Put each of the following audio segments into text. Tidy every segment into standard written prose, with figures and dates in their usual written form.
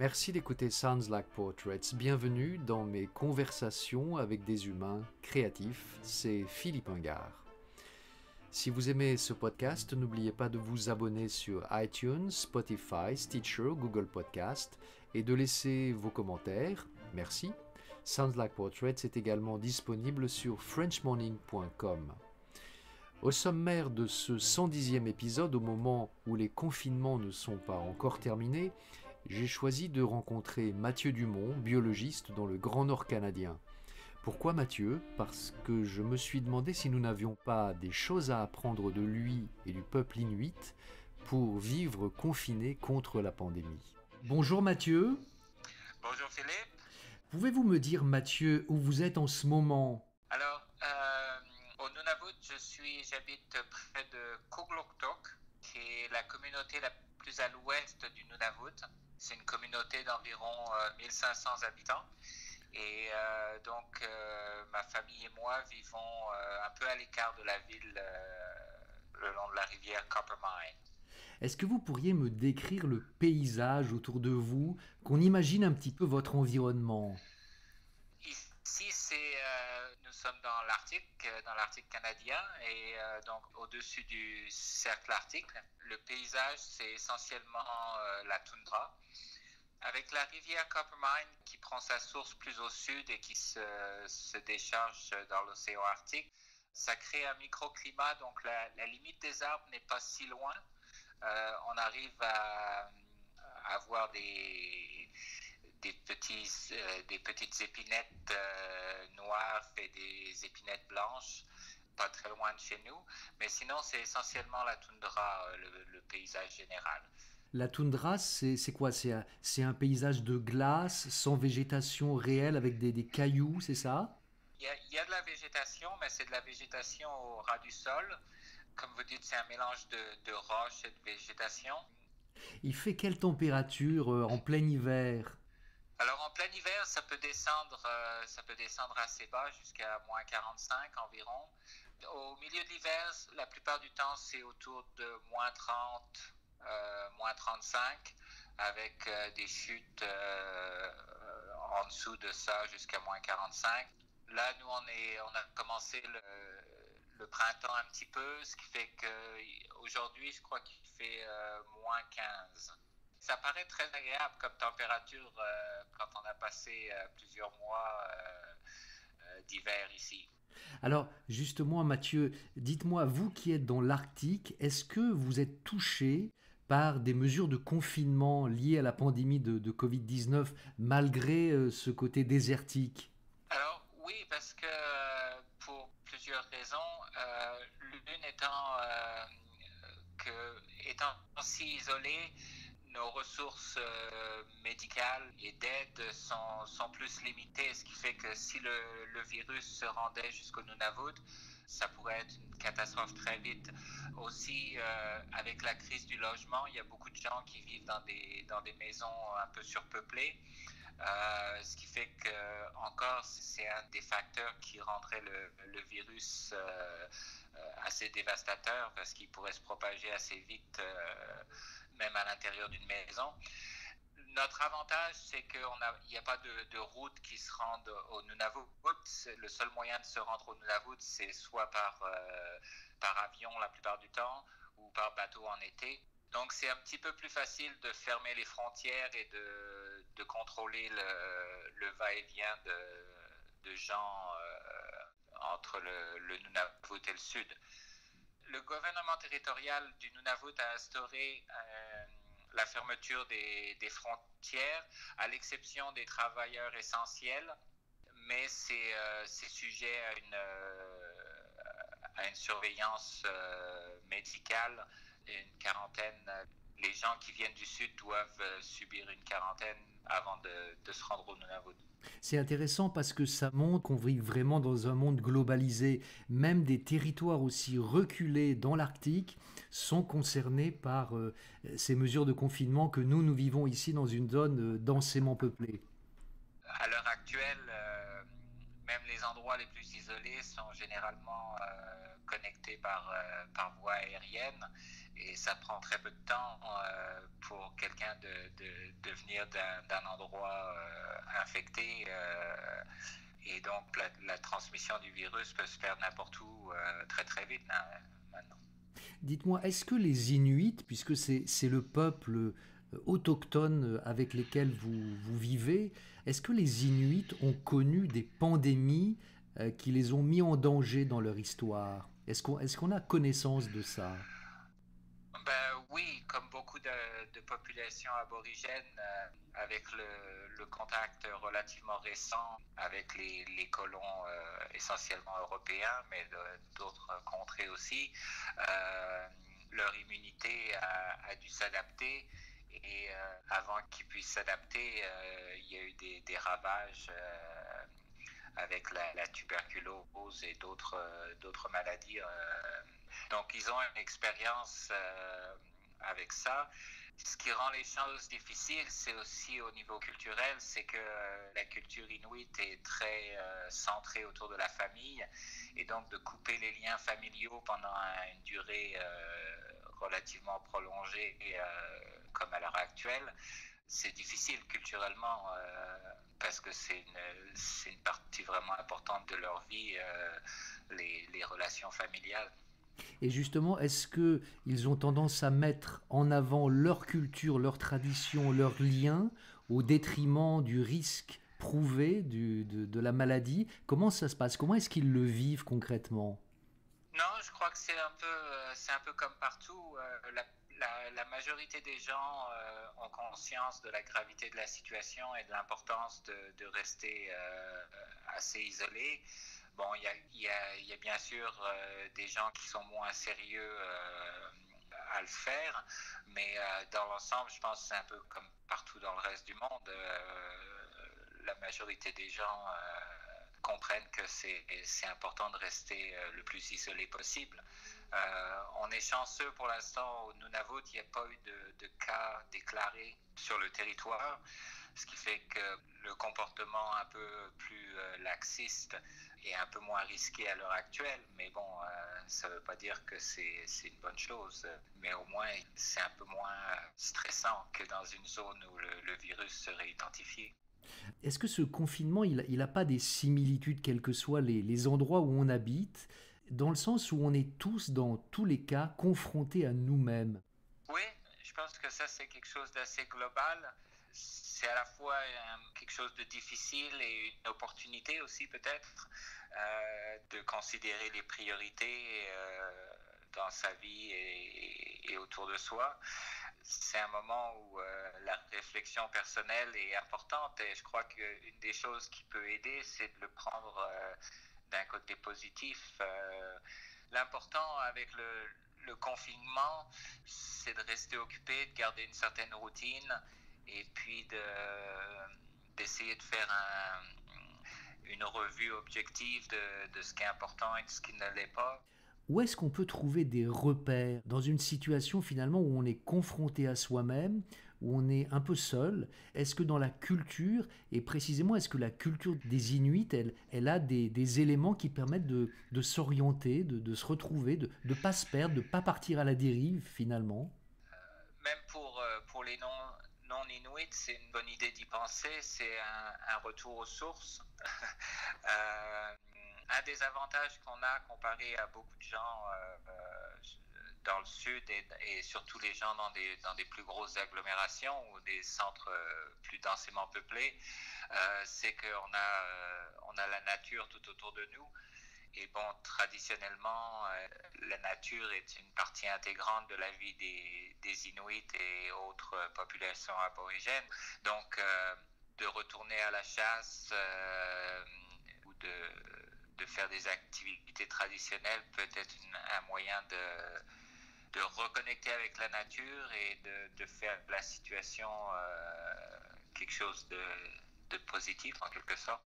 Merci d'écouter Sounds Like Portraits. Bienvenue dans mes conversations avec des humains créatifs. C'est Philippe Ingard. Si vous aimez ce podcast, n'oubliez pas de vous abonner sur iTunes, Spotify, Stitcher, Google Podcast et de laisser vos commentaires. Merci. Sounds Like Portraits est également disponible sur frenchmorning.com. Au sommaire de ce 110e épisode, au moment où les confinements ne sont pas encore terminés, j'ai choisi de rencontrer Mathieu Dumont, biologiste dans le Grand Nord canadien. Pourquoi Mathieu ? Parce que je me suis demandé si nous n'avions pas des choses à apprendre de lui et du peuple inuit pour vivre confinés contre la pandémie. Bonjour Mathieu. Bonjour Philippe. Pouvez-vous me dire Mathieu où vous êtes en ce moment ? Alors, au Nunavut, j'habite près de Kugluktuk, qui est la communauté la plus à l'ouest du Nunavut. C'est une communauté d'environ 1500 habitants. Et donc, ma famille et moi vivons un peu à l'écart de la ville, le long de la rivière Coppermine. Est-ce que vous pourriez me décrire le paysage autour de vous, qu'on imagine un petit peu votre environnement ? Ici, nous sommes dans l'Arctique canadien, et donc au-dessus du cercle arctique. Le paysage, c'est essentiellement la toundra, avec la rivière Coppermine qui prend sa source plus au sud et qui se décharge dans l'océan Arctique. Ça crée un microclimat, donc la limite des arbres n'est pas si loin. On arrive à avoir des petites épinettes noires et des épinettes blanches, pas très loin de chez nous. Mais sinon, c'est essentiellement la toundra, le paysage général. La toundra, c'est quoi ? C'est un paysage de glace, sans végétation réelle, avec des cailloux, c'est ça ? Il y a de la végétation, mais c'est de la végétation au ras du sol. Comme vous dites, c'est un mélange de roches et de végétation. Il fait quelle température en plein hiver ? Alors en plein hiver, ça peut descendre assez bas, jusqu'à moins 45 environ. Au milieu de l'hiver, la plupart du temps, c'est autour de moins 30, moins 35, avec des chutes en dessous de ça jusqu'à moins 45. Là, nous, on a commencé le printemps un petit peu, ce qui fait qu'aujourd'hui, je crois qu'il fait moins 15. Ça paraît très agréable comme température quand on a passé plusieurs mois d'hiver ici. Alors, justement, Mathieu, dites-moi, vous qui êtes dans l'Arctique, est-ce que vous êtes touché par des mesures de confinement liées à la pandémie de Covid-19, malgré ce côté désertique ? Alors, oui, parce que pour plusieurs raisons, l'une étant étant si isolé, nos ressources médicales et d'aide sont plus limitées, ce qui fait que si le virus se rendait jusqu'au Nunavut, ça pourrait être une catastrophe très vite. Aussi, avec la crise du logement, il y a beaucoup de gens qui vivent dans des maisons un peu surpeuplées. Ce qui fait que encore c'est un des facteurs qui rendrait le virus assez dévastateur, parce qu'il pourrait se propager assez vite, même à l'intérieur d'une maison. Notre avantage, c'est qu'il n'y a pas de route qui se rende au Nunavut. Le seul moyen de se rendre au Nunavut, c'est soit par avion la plupart du temps, ou par bateau en été. Donc, c'est un petit peu plus facile de fermer les frontières et de contrôler le va-et-vient de gens entre le Nunavut et le Sud. Le gouvernement territorial du Nunavut a instauré la fermeture des frontières, à l'exception des travailleurs essentiels, mais c'est sujet à une surveillance médicale. Une quarantaine. Les gens qui viennent du Sud doivent subir une quarantaine avant de se rendre au Nunavut. C'est intéressant parce que ça montre qu'on vit vraiment dans un monde globalisé. Même des territoires aussi reculés dans l'Arctique sont concernés par ces mesures de confinement que nous vivons ici dans une zone densément peuplée. À l'heure actuelle, même les endroits les plus isolés sont généralement connectés par voie aérienne. et ça prend très peu de temps pour quelqu'un de venir d'un endroit infecté. Et donc, la transmission du virus peut se faire n'importe où très très vite maintenant. Dites-moi, est-ce que les Inuits, puisque c'est le peuple autochtone avec lesquels vous vivez, est-ce que les Inuits ont connu des pandémies qui les ont mis en danger dans leur histoire? Est-ce qu'on a connaissance de ça? Ben oui, comme beaucoup de populations aborigènes, avec le contact relativement récent avec les colons essentiellement européens, mais d'autres contrées aussi, euh, leur immunité a dû s'adapter. Et avant qu'ils puissent s'adapter, il y a eu des ravages avec la tuberculose et d'autres maladies. Donc, ils ont une expérience avec ça. Ce qui rend les choses difficiles, c'est aussi au niveau culturel, c'est que la culture inuite est très centrée autour de la famille, et donc de couper les liens familiaux pendant une durée relativement prolongée, comme à l'heure actuelle, c'est difficile culturellement parce que c'est une partie vraiment importante de leur vie, les relations familiales. Et justement, est-ce que ils ont tendance à mettre en avant leur culture, leur tradition, leurs liens au détriment du risque prouvé de la maladie? Comment ça se passe? Comment est-ce qu'ils le vivent concrètement? Non, je crois que c'est un peu comme partout. La majorité des gens ont conscience de la gravité de la situation et de l'importance de rester assez isolé. Bon, il y a bien sûr des gens qui sont moins sérieux à le faire, mais dans l'ensemble, je pense que c'est un peu comme partout dans le reste du monde. La majorité des gens comprennent que c'est important de rester le plus isolé possible. On est chanceux pour l'instant au Nunavut, il n'y a pas eu de cas déclarés sur le territoire, ce qui fait que le comportement un peu plus laxiste est un peu moins risqué à l'heure actuelle. Mais bon, ça ne veut pas dire que c'est une bonne chose, mais au moins c'est un peu moins stressant que dans une zone où le virus serait identifié. Est-ce que ce confinement, il a pas des similitudes, quels que soient les endroits où on habite, dans le sens où on est tous, dans tous les cas, confrontés à nous-mêmes? Oui, je pense que ça, c'est quelque chose d'assez global. C'est à la fois quelque chose de difficile et une opportunité aussi peut-être de considérer les priorités dans sa vie et autour de soi. C'est un moment où la réflexion personnelle est importante, et je crois qu'une des choses qui peut aider, c'est de le prendre d'un côté positif. L'important avec le confinement, c'est de rester occupé, de garder une certaine routine, et puis d'essayer de faire une revue objective de ce qui est important et de ce qui ne l'est pas. Où est-ce qu'on peut trouver des repères dans une situation finalement où on est confronté à soi-même, où on est un peu seul? Est-ce que dans la culture, et précisément est-ce que la culture des Inuits, elle a des éléments qui permettent de s'orienter, de se retrouver, de ne pas se perdre, de ne pas partir à la dérive finalement? Même pour les non inuits, c'est une bonne idée d'y penser. C'est un retour aux sources. euh, un des avantages qu'on a comparé à beaucoup de gens dans le sud, et surtout les gens dans des plus grosses agglomérations ou des centres plus densément peuplés, c'est qu'on on a la nature tout autour de nous. Et bon, traditionnellement, la nature est une partie intégrante de la vie des Inuits et autres populations aborigènes. Donc, de retourner à la chasse ou de faire des activités traditionnelles peut être un moyen de reconnecter avec la nature et de faire de la situation quelque chose de positif en quelque sorte.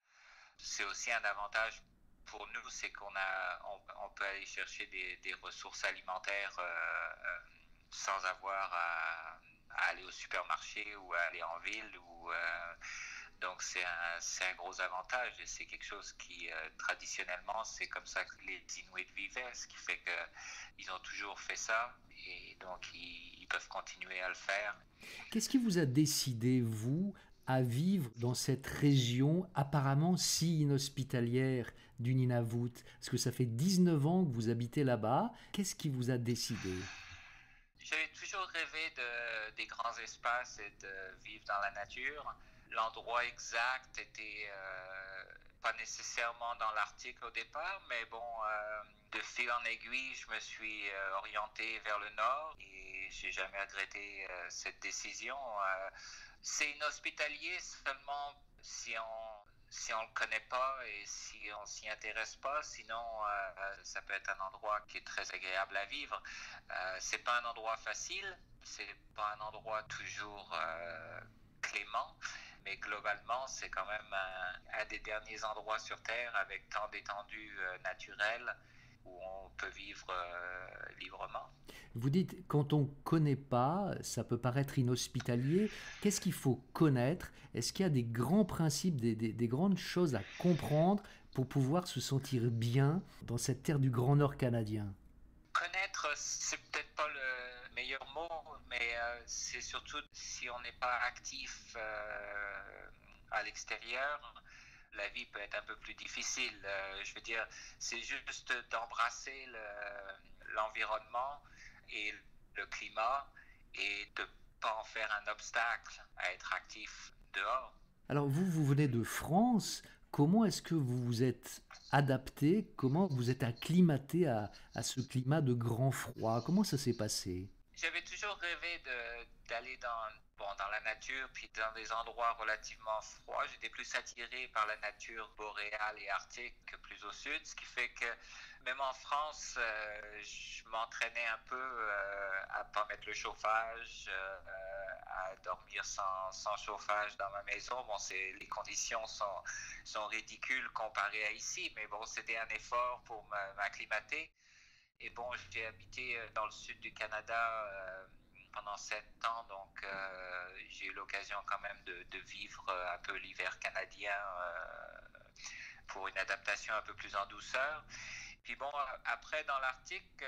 C'est aussi un avantage pour nous, c'est on peut aller chercher des ressources alimentaires sans avoir à aller au supermarché ou à aller en ville. Donc c'est un gros avantage et c'est quelque chose qui, traditionnellement, c'est comme ça que les Inuits vivaient, ce qui fait qu'ils ont toujours fait ça et donc ils peuvent continuer à le faire. Qu'est-ce qui vous a décidé, vous, à vivre dans cette région apparemment si inhospitalière du Nunavut? Parce que ça fait 19 ans que vous habitez là-bas. Qu'est-ce qui vous a décidé? J'avais toujours rêvé des grands espaces et de vivre dans la nature. L'endroit exact était pas nécessairement dans l'Arctique au départ, mais bon, de fil en aiguille, je me suis orienté vers le nord et j'ai jamais regretté cette décision. C'est inhospitalier seulement si on le connaît pas et si on s'y intéresse pas. Sinon, ça peut être un endroit qui est très agréable à vivre. C'est pas un endroit facile, c'est pas un endroit toujours clément, mais globalement, c'est quand même un des derniers endroits sur Terre avec tant d'étendues naturelles où on peut vivre librement. Vous dites, quand on ne connaît pas, ça peut paraître inhospitalier. Qu'est-ce qu'il faut connaître? Est-ce qu'il y a des grands principes, des grandes choses à comprendre pour pouvoir se sentir bien dans cette terre du Grand Nord canadien? Connaître, c'est peut-être pas le meilleur mot, mais c'est surtout si on n'est pas actif à l'extérieur, la vie peut être un peu plus difficile. Je veux dire, c'est juste d'embrasser l'environnement et le climat et de pas en faire un obstacle à être actif dehors. Alors vous, vous venez de France. Comment est-ce que vous vous êtes adapté? Comment vous êtes acclimaté à ce climat de grand froid? Comment ça s'est passé? J'avais toujours rêvé d'aller dans la nature, puis dans des endroits relativement froids. J'étais plus attiré par la nature boréale et arctique que plus au sud, ce qui fait que même en France, je m'entraînais un peu à pas mettre le chauffage, à dormir sans chauffage dans ma maison. Bon, les conditions sont ridicules comparées à ici, mais bon, c'était un effort pour m'acclimater. Et bon, j'ai habité dans le sud du Canada pendant 7 ans, donc j'ai eu l'occasion quand même de vivre un peu l'hiver canadien pour une adaptation un peu plus en douceur. Puis bon, après dans l'Arctique,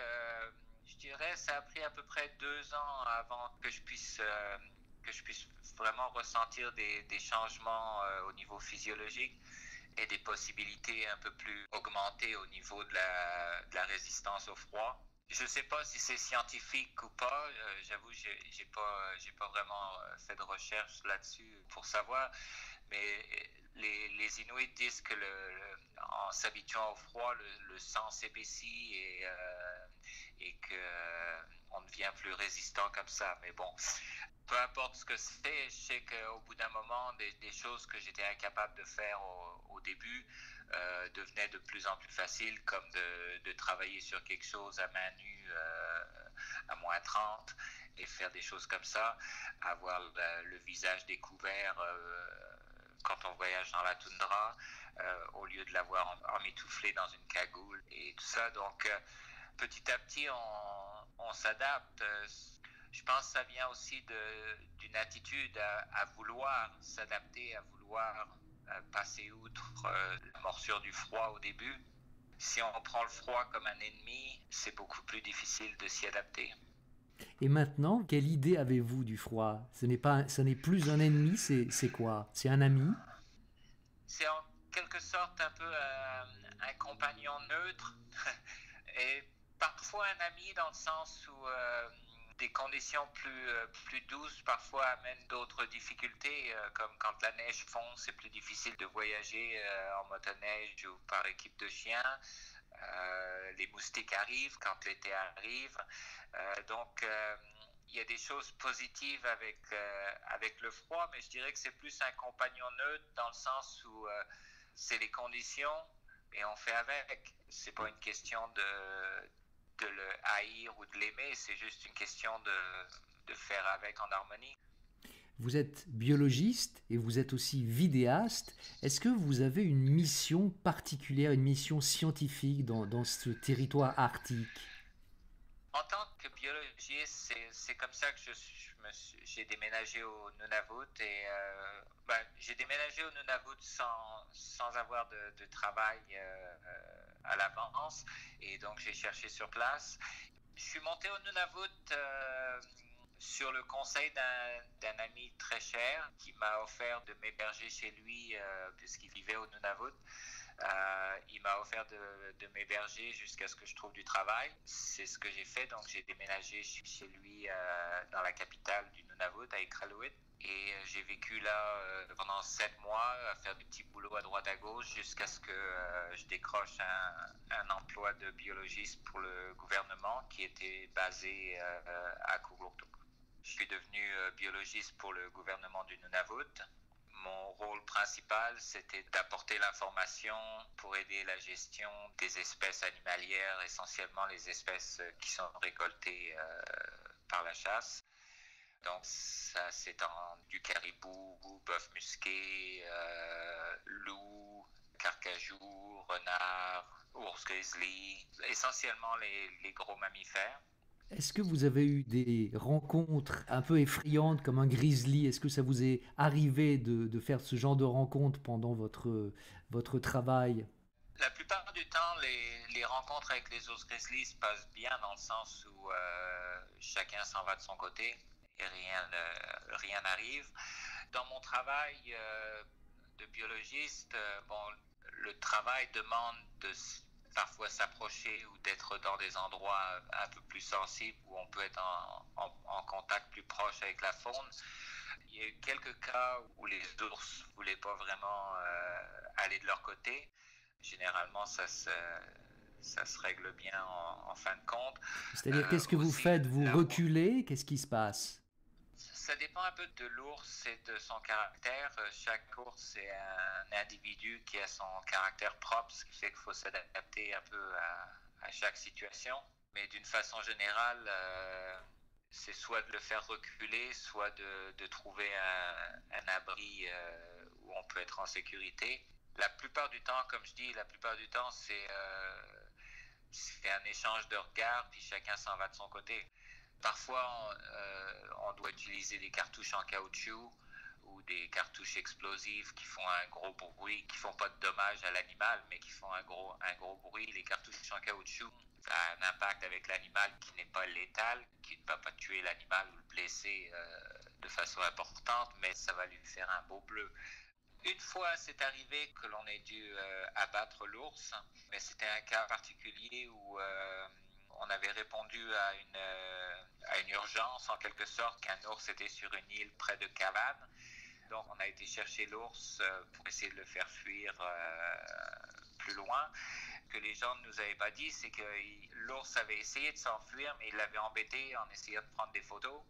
je dirais ça a pris à peu près 2 ans avant que je puisse vraiment ressentir des changements au niveau physiologique et des possibilités un peu plus augmentées au niveau de la résistance au froid. Je ne sais pas si c'est scientifique ou pas. J'avoue, j'ai pas vraiment fait de recherche là-dessus pour savoir. Mais les Inuits disent que en s'habituant au froid, le sang s'épaissit et qu'on devient plus résistant comme ça. Mais bon, peu importe ce que c'est, je sais qu'au bout d'un moment, des choses que j'étais incapable de faire au début devenaient de plus en plus faciles, comme de travailler sur quelque chose à main nue à moins 30 et faire des choses comme ça, avoir le visage découvert quand on voyage dans la toundra, au lieu de l'avoir emmitouflé dans une cagoule et tout ça. Donc, petit à petit, on s'adapte. Je pense que ça vient aussi d'une attitude à vouloir s'adapter, à vouloir passer outre la morsure du froid au début. Si on prend le froid comme un ennemi, c'est beaucoup plus difficile de s'y adapter. Et maintenant, quelle idée avez-vous du froid? Ce n'est plus un ennemi, c'est quoi? C'est un ami? C'est en quelque sorte un peu un compagnon neutre et parfois un ami dans le sens où des conditions plus douces parfois amènent d'autres difficultés, comme quand la neige fond, c'est plus difficile de voyager en motoneige ou par équipe de chiens. Les moustiques arrivent quand l'été arrive. Donc, il y a des choses positives avec le froid, mais je dirais que c'est plus un compagnon neutre dans le sens où c'est les conditions et on fait avec. C'est pas une question de le haïr ou de l'aimer, c'est juste une question de faire avec en harmonie. Vous êtes biologiste et vous êtes aussi vidéaste. Est-ce que vous avez une mission particulière, une mission scientifique dans ce territoire arctique? En tant que biologiste, C'est comme ça que j'ai déménagé au Nunavut et j'ai déménagé au Nunavut sans avoir de travail à l'avance et donc j'ai cherché sur place. Je suis monté au Nunavut sur le conseil d'un ami très cher qui m'a offert de m'héberger chez lui puisqu'il vivait au Nunavut. Il m'a offert de m'héberger jusqu'à ce que je trouve du travail. C'est ce que j'ai fait, donc j'ai déménagé chez lui dans la capitale du Nunavut, à Iqaluit. Et j'ai vécu là pendant 7 mois à faire des petits boulots à droite à gauche jusqu'à ce que je décroche un emploi de biologiste pour le gouvernement qui était basé à Kugluktuk. Je suis devenu biologiste pour le gouvernement du Nunavut. Mon rôle principal, c'était d'apporter l'information pour aider la gestion des espèces animalières, essentiellement les espèces qui sont récoltées par la chasse. Donc ça s'étend du caribou, bœuf musqué, loup, carcajou, renard, ours grizzly, essentiellement les gros mammifères. Est-ce que vous avez eu des rencontres un peu effrayantes comme un grizzly? Est-ce que ça vous est arrivé de faire ce genre de rencontres pendant votre travail? La plupart du temps, les rencontres avec les ours grizzly se passent bien dans le sens où chacun s'en va de son côté et rien n'arrive. Dans mon travail de biologiste, le travail demande de parfois s'approcher ou d'être dans des endroits un peu plus sensibles où on peut être en contact plus proche avec la faune. Il y a eu quelques cas où les ours ne voulaient pas vraiment aller de leur côté. Généralement, ça se règle bien en fin de compte. C'est-à-dire, qu'est-ce que vous faites? Vous reculez? Qu'est-ce qui se passe? Ça dépend un peu de l'ours et de son caractère. Chaque ours est un individu qui a son caractère propre, ce qui fait qu'il faut s'adapter un peu à chaque situation. Mais d'une façon générale, c'est soit de le faire reculer, soit de trouver un abri où on peut être en sécurité. La plupart du temps, comme je dis, c'est un échange de regards, puis chacun s'en va de son côté. Parfois, on doit utiliser des cartouches en caoutchouc ou des cartouches explosives qui font un gros bruit, qui font pas de dommages à l'animal, mais qui font un gros bruit. Les cartouches en caoutchouc, ça a un impact avec l'animal qui n'est pas létal, qui ne va pas tuer l'animal ou le blesser de façon importante, mais ça va lui faire un beau bleu. Une fois, c'est arrivé que l'on ait dû abattre l'ours, mais c'était un cas particulier où on avait répondu à une urgence, en quelque sorte, qu'un ours était sur une île près de Cavannes. Donc, on a été chercher l'ours pour essayer de le faire fuir plus loin. Ce que les gens ne nous avaient pas dit, c'est que l'ours avait essayé de s'enfuir, mais il l'avait embêté en essayant de prendre des photos.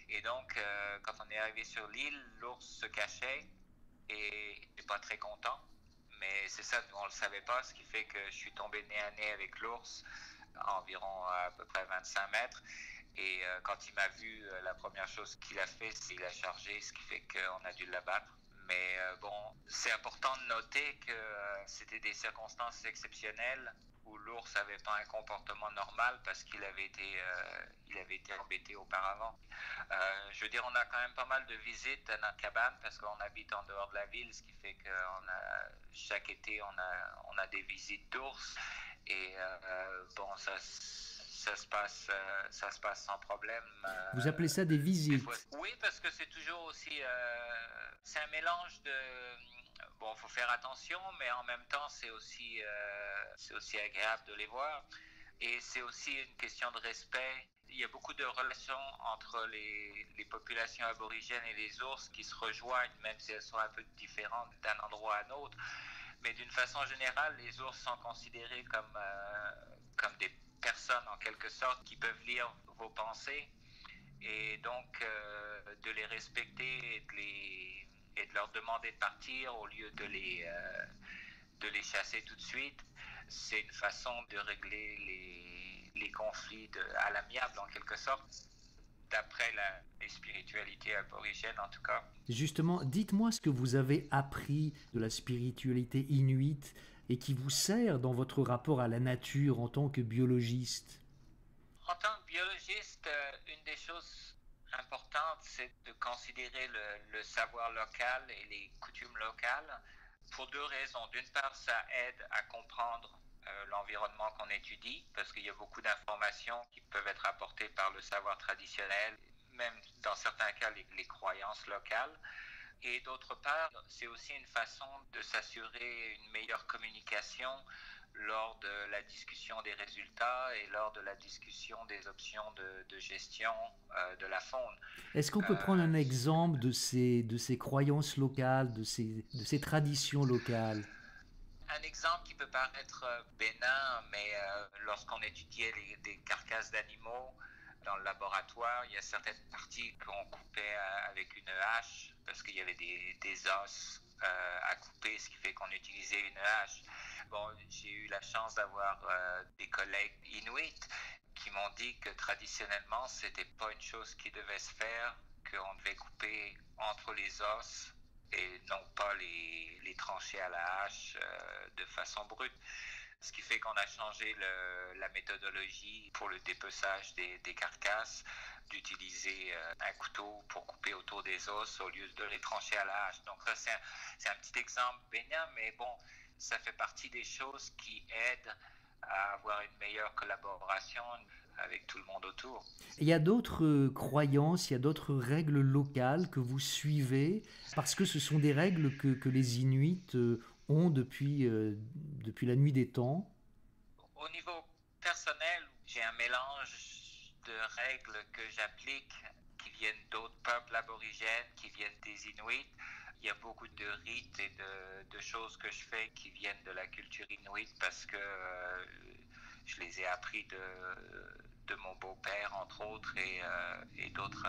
Et donc, quand on est arrivé sur l'île, l'ours se cachait et n'était pas très content. Mais c'est ça, nous, on ne le savait pas, ce qui fait que je suis tombé nez à nez avec l'ours, environ à peu près 25 mètres. Et quand il m'a vu, la première chose qu'il a fait, c'est qu'il a chargé, ce qui fait qu'on a dû l'abattre. Mais c'est important de noter que c'était des circonstances exceptionnelles où l'ours n'avait pas un comportement normal parce qu'il avait été embêté auparavant. Je veux dire, on a quand même pas mal de visites à notre cabane parce qu'on habite en dehors de la ville, ce qui fait que chaque été, on a des visites d'ours. Et ça se passe sans problème. Vous appelez ça des visites? Oui, parce que c'est toujours aussi... c'est un mélange de... Bon, il faut faire attention, mais en même temps, c'est aussi agréable de les voir. Et c'est aussi une question de respect. Il y a beaucoup de relations entre les populations aborigènes et les ours qui se rejoignent, même si elles sont un peu différentes d'un endroit à un autre. Mais d'une façon générale, les ours sont considérés comme des personnes, en quelque sorte, qui peuvent lire vos pensées. Et donc, de les respecter et de leur demander de partir au lieu de les chasser tout de suite, c'est une façon de régler les conflits à l'amiable, en quelque sorte, d'après les spiritualités aborigènes, en tout cas. Justement, dites-moi ce que vous avez appris de la spiritualité inuite et qui vous sert dans votre rapport à la nature en tant que biologiste. En tant que biologiste, une des choses importantes, c'est de considérer le savoir local et les coutumes locales pour deux raisons. D'une part, ça aide à comprendre l'environnement qu'on étudie, parce qu'il y a beaucoup d'informations qui peuvent être apportées par le savoir traditionnel, même dans certains cas les croyances locales. Et d'autre part, c'est aussi une façon de s'assurer une meilleure communication lors de la discussion des résultats et lors de la discussion des options de gestion de la faune. Est-ce qu'on peut prendre un exemple de ces croyances locales, de ces traditions locales? Un exemple qui peut paraître bénin, mais lorsqu'on étudiait des carcasses d'animaux dans le laboratoire, il y a certaines parties qu'on coupait avec une hache parce qu'il y avait des os à couper, ce qui fait qu'on utilisait une hache. Bon, j'ai eu la chance d'avoir des collègues inuits qui m'ont dit que traditionnellement, c'était pas une chose qui devait se faire, qu'on devait couper entre les os et non pas les trancher à la hache de façon brute. Ce qui fait qu'on a changé la méthodologie pour le dépeçage des carcasses, d'utiliser un couteau pour couper autour des os au lieu de les trancher à la hache. Donc ça, c'est un petit exemple bénin, mais bon, ça fait partie des choses qui aident à avoir une meilleure collaboration avec tout le monde autour. Il y a d'autres croyances, il y a d'autres règles locales que vous suivez, parce que ce sont des règles que les Inuits ont depuis la nuit des temps. Au niveau personnel, j'ai un mélange de règles que j'applique qui viennent d'autres peuples aborigènes, qui viennent des Inuits. Il y a beaucoup de rites et de choses que je fais qui viennent de la culture inuite parce que je les ai appris de mon beau-père, entre autres, et d'autres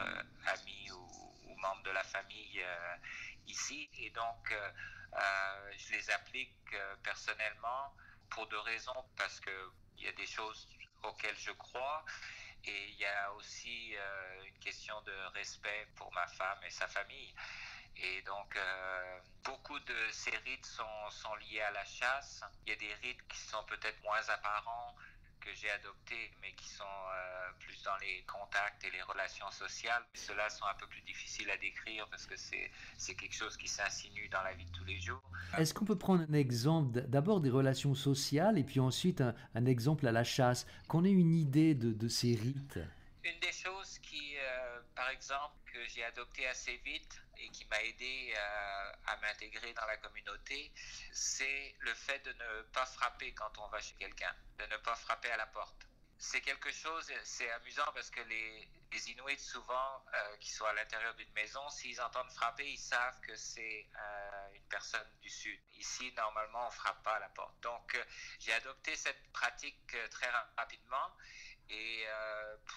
amis ou membres de la famille ici. Et donc, je les applique personnellement pour deux raisons, parce qu'il y a des choses auxquelles je crois et il y a aussi une question de respect pour ma femme et sa famille. Et donc, beaucoup de ces rites sont liés à la chasse. Il y a des rites qui sont peut-être moins apparents que j'ai adoptés, mais qui sont plus dans les contacts et les relations sociales. Ceux-là sont un peu plus difficiles à décrire parce que c'est quelque chose qui s'insinue dans la vie de tous les jours. Est-ce qu'on peut prendre un exemple d'abord des relations sociales et puis ensuite un exemple à la chasse, qu'on ait une idée de ces rites? Une des choses qui, par exemple, que j'ai adopté assez vite et qui m'a aidé à m'intégrer dans la communauté, c'est le fait de ne pas frapper quand on va chez quelqu'un, de ne pas frapper à la porte. C'est quelque chose, c'est amusant parce que les Inuits, souvent, qui sont à l'intérieur d'une maison, s'ils entendent frapper, ils savent que c'est une personne du Sud. Ici, normalement, on ne frappe pas à la porte. Donc, j'ai adopté cette pratique très rapidement. Et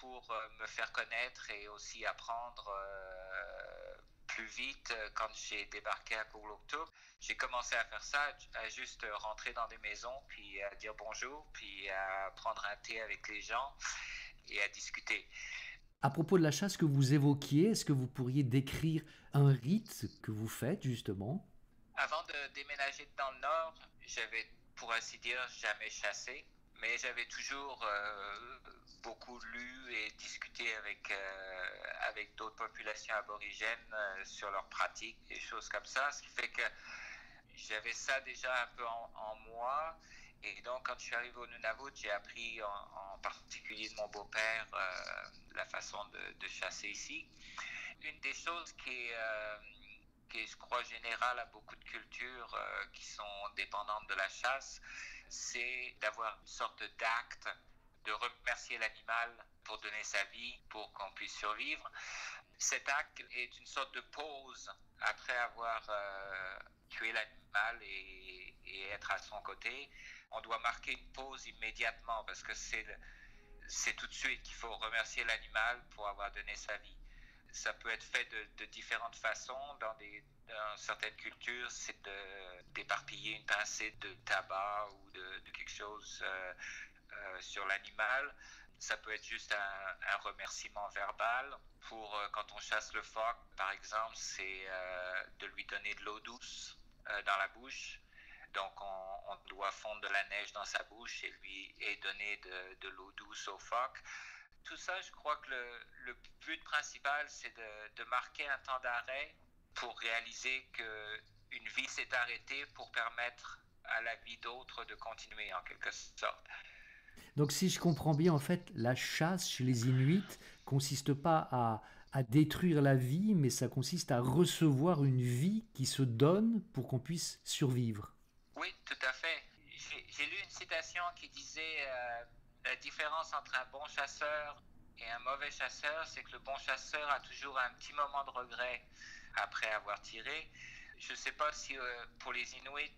pour me faire connaître et aussi apprendre plus vite quand j'ai débarqué à Kugluktuk, j'ai commencé à faire ça, à juste rentrer dans des maisons, puis à dire bonjour, puis à prendre un thé avec les gens et à discuter. À propos de la chasse que vous évoquiez, est-ce que vous pourriez décrire un rite que vous faites justement? Avant de déménager dans le Nord, j'avais, pour ainsi dire, jamais chassé. Mais j'avais toujours beaucoup lu et discuté avec d'autres populations aborigènes sur leurs pratiques et choses comme ça, ce qui fait que j'avais ça déjà un peu en moi. Et donc, quand je suis arrivé au Nunavut, j'ai appris en particulier de mon beau-père la façon de chasser ici. Une des choses qui est, je crois, générale à beaucoup de cultures qui sont dépendantes de la chasse, c'est d'avoir une sorte d'acte, de remercier l'animal pour donner sa vie, pour qu'on puisse survivre. Cet acte est une sorte de pause après avoir tué l'animal et être à son côté. On doit marquer une pause immédiatement parce que c'est tout de suite qu'il faut remercier l'animal pour avoir donné sa vie. Ça peut être fait de différentes façons. Dans certaines cultures, c'est d'éparpiller une pincée de tabac ou de quelque chose sur l'animal. Ça peut être juste un remerciement verbal. Pour quand on chasse le phoque, par exemple, c'est de lui donner de l'eau douce dans la bouche. Donc, on doit fondre de la neige dans sa bouche et donner de l'eau douce au phoque. tout ça, je crois que le but principal, c'est de marquer un temps d'arrêt pour réaliser qu'une vie s'est arrêtée pour permettre à la vie d'autres de continuer en quelque sorte. Donc si je comprends bien, en fait, la chasse chez les Inuits consiste pas à détruire la vie, mais ça consiste à recevoir une vie qui se donne pour qu'on puisse survivre. Oui, tout à fait. J'ai lu une citation qui disait la différence entre un bon chasseur et un mauvais chasseur, c'est que le bon chasseur a toujours un petit moment de regret après avoir tiré. Je ne sais pas si pour les Inuits,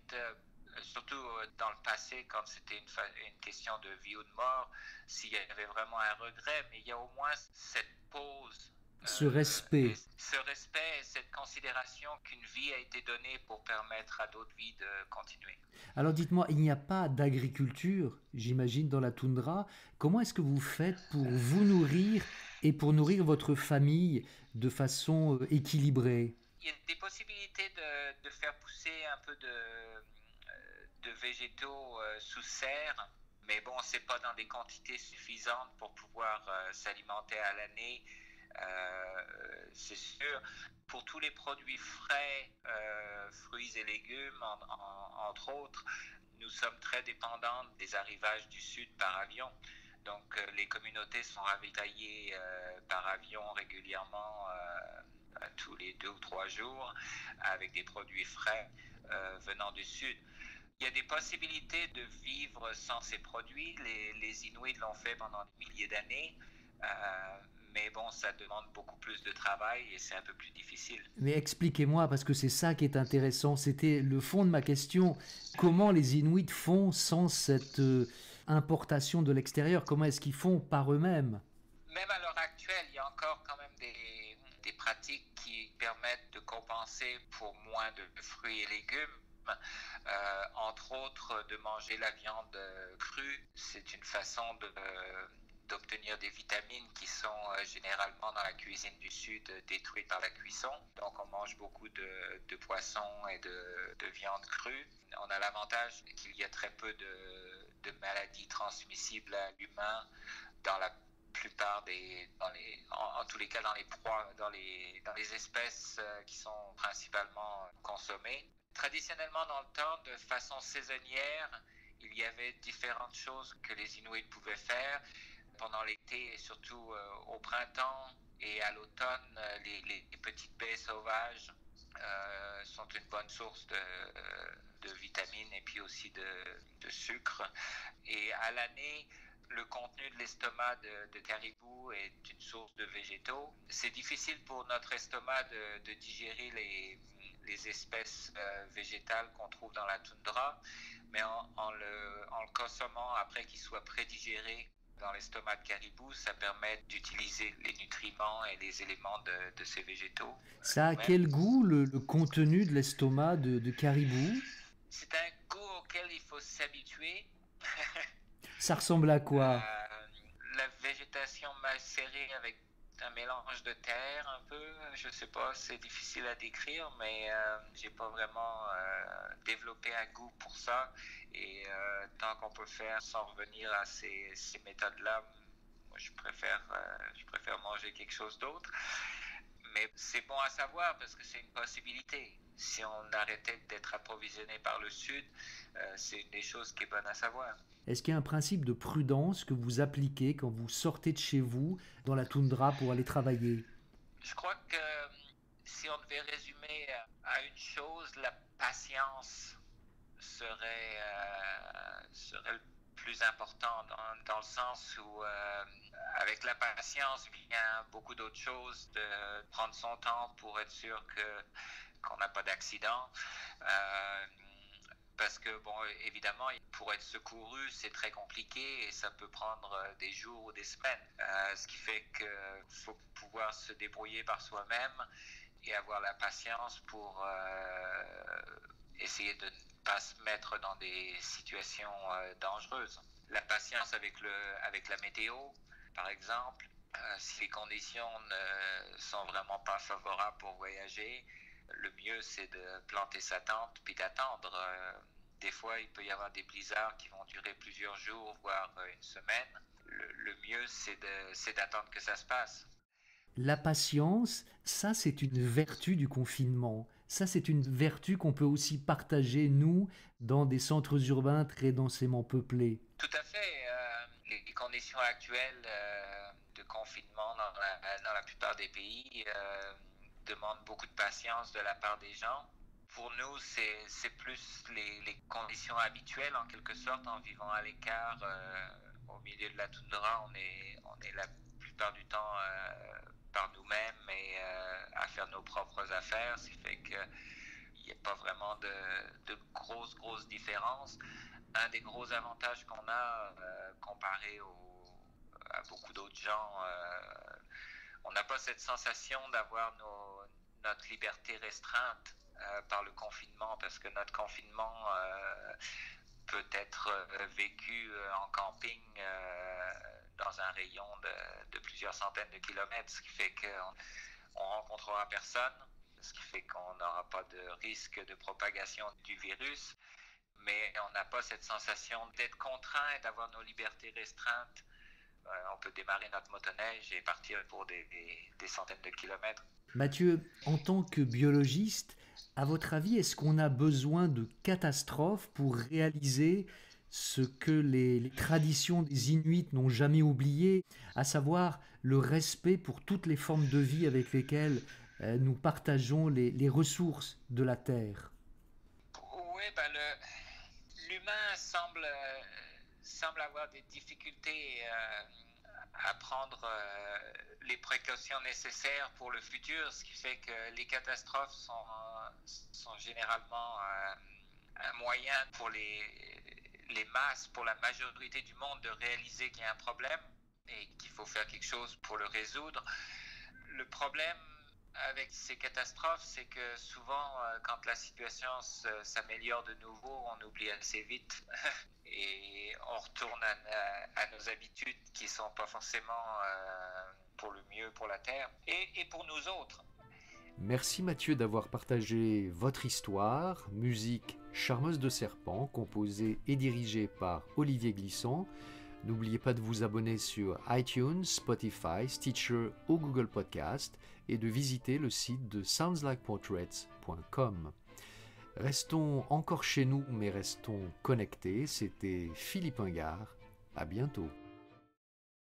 surtout dans le passé, quand c'était une question de vie ou de mort, s'il y avait vraiment un regret, mais il y a au moins cette pause, Ce respect. ce respect et cette considération qu'une vie a été donnée pour permettre à d'autres vies de continuer. Alors dites-moi, il n'y a pas d'agriculture, j'imagine, dans la toundra. Comment est-ce que vous faites pour vous nourrir et pour nourrir votre famille de façon équilibrée? Il y a des possibilités de faire pousser un peu de végétaux sous serre, mais bon, c'est pas dans des quantités suffisantes pour pouvoir s'alimenter à l'année, c'est sûr. Pour tous les produits frais, fruits et légumes, entre autres, nous sommes très dépendants des arrivages du sud par avion. Donc les communautés sont ravitaillées par avion régulièrement tous les 2 ou 3 jours avec des produits frais venant du sud. Il y a des possibilités de vivre sans ces produits. Les Inuits l'ont fait pendant des milliers d'années. Mais bon, ça demande beaucoup plus de travail et c'est un peu plus difficile. Mais expliquez-moi, parce que c'est ça qui est intéressant. C'était le fond de ma question. Comment les Inuits font sans cette importation de l'extérieur? Comment est-ce qu'ils font par eux-mêmes? Même à l'heure actuelle, il y a encore quand même des pratiques qui permettent de compenser pour moins de fruits et légumes. Entre autres, de manger la viande crue. C'est une façon d'obtenir des vitamines qui sont généralement dans la cuisine du Sud détruites par la cuisson. Donc on mange beaucoup de poissons et de viande crue. On a l'avantage qu'il y a très peu de maladies transmissibles à l'humain dans la plupart en tous les cas dans les proies, dans les espèces qui sont principalement consommées. Traditionnellement dans le temps, de façon saisonnière, il y avait différentes choses que les Inuits pouvaient faire. Pendant l'été et surtout au printemps et à l'automne, les petites baies sauvages sont une bonne source de vitamines et puis aussi de sucre. Et à l'année, le contenu de l'estomac de caribou est une source de végétaux. C'est difficile pour notre estomac de digérer les espèces végétales qu'on trouve dans la toundra, mais en le consommant après qu'il soit prédigéré dans l'estomac de caribou, ça permet d'utiliser les nutriments et les éléments de ces végétaux. Ça a quel goût, le contenu de l'estomac de caribou? C'est un goût auquel il faut s'habituer. Ça ressemble à quoi? La végétation macérée avec un mélange de terre un peu, je sais pas, c'est difficile à décrire, mais j'ai pas vraiment développé un goût pour ça. Et tant qu'on peut faire sans revenir à ces méthodes-là, moi je préfère manger quelque chose d'autre. Mais c'est bon à savoir parce que c'est une possibilité. Si on arrêtait d'être approvisionné par le Sud, c'est une des choses qui est bonne à savoir. Est-ce qu'il y a un principe de prudence que vous appliquez quand vous sortez de chez vous dans la toundra pour aller travailler? Je crois que si on devait résumer à une chose, la patience serait le plus important dans le sens où avec la patience vient beaucoup d'autres choses, de prendre son temps pour être sûr qu'on n'a pas d'accident. Parce que, bon, évidemment, pour être secouru, c'est très compliqué et ça peut prendre des jours ou des semaines. Ce qui fait qu'il faut pouvoir se débrouiller par soi-même et avoir la patience pour essayer de ne pas se mettre dans des situations dangereuses. La patience avec la météo, par exemple. Si les conditions ne sont vraiment pas favorables pour voyager, le mieux c'est de planter sa tente puis d'attendre. Des fois, il peut y avoir des blizzards qui vont durer plusieurs jours, voire une semaine. le mieux, c'est d'attendre que ça se passe. La patience, ça c'est une vertu du confinement. Ça c'est une vertu qu'on peut aussi partager, nous, dans des centres urbains très densément peuplés. Tout à fait. Les conditions actuelles de confinement dans la plupart des pays demandent beaucoup de patience de la part des gens. Pour nous, c'est plus les conditions habituelles, en quelque sorte, en vivant à l'écart, au milieu de la toundra. On est la plupart du temps par nous-mêmes et à faire nos propres affaires, ce qui fait qu'il n'y a pas vraiment de grosses différences. Un des gros avantages qu'on a comparé à beaucoup d'autres gens, on n'a pas cette sensation d'avoir notre liberté restreinte par le confinement, parce que notre confinement peut être vécu en camping dans un rayon de plusieurs centaines de kilomètres, ce qui fait qu'on rencontrera personne, ce qui fait qu'on n'aura pas de risque de propagation du virus, mais on n'a pas cette sensation d'être contraint et d'avoir nos libertés restreintes. On peut démarrer notre motoneige et partir pour des centaines de kilomètres. Mathieu, en tant que biologiste, à votre avis, est-ce qu'on a besoin de catastrophes pour réaliser ce que les traditions des Inuits n'ont jamais oublié, à savoir le respect pour toutes les formes de vie avec lesquelles nous partageons les ressources de la Terre? Oui, l'humain semble avoir des difficultés à prendre les précautions nécessaires pour le futur, ce qui fait que les catastrophes sont généralement un moyen pour les masses, pour la majorité du monde, de réaliser qu'il y a un problème et qu'il faut faire quelque chose pour le résoudre. Le problème avec ces catastrophes, c'est que souvent, quand la situation s'améliore de nouveau, on oublie assez vite et on retourne à nos habitudes qui ne sont pas forcément pour le mieux pour la Terre et pour nous autres. Merci Mathieu d'avoir partagé votre histoire, musique Charmeuse de Serpent, composée et dirigée par Olivier Glisson. N'oubliez pas de vous abonner sur iTunes, Spotify, Stitcher ou Google Podcast et de visiter le site de soundslikeportraits.com. Restons encore chez nous, mais restons connectés. C'était Philippe Ingard. À bientôt.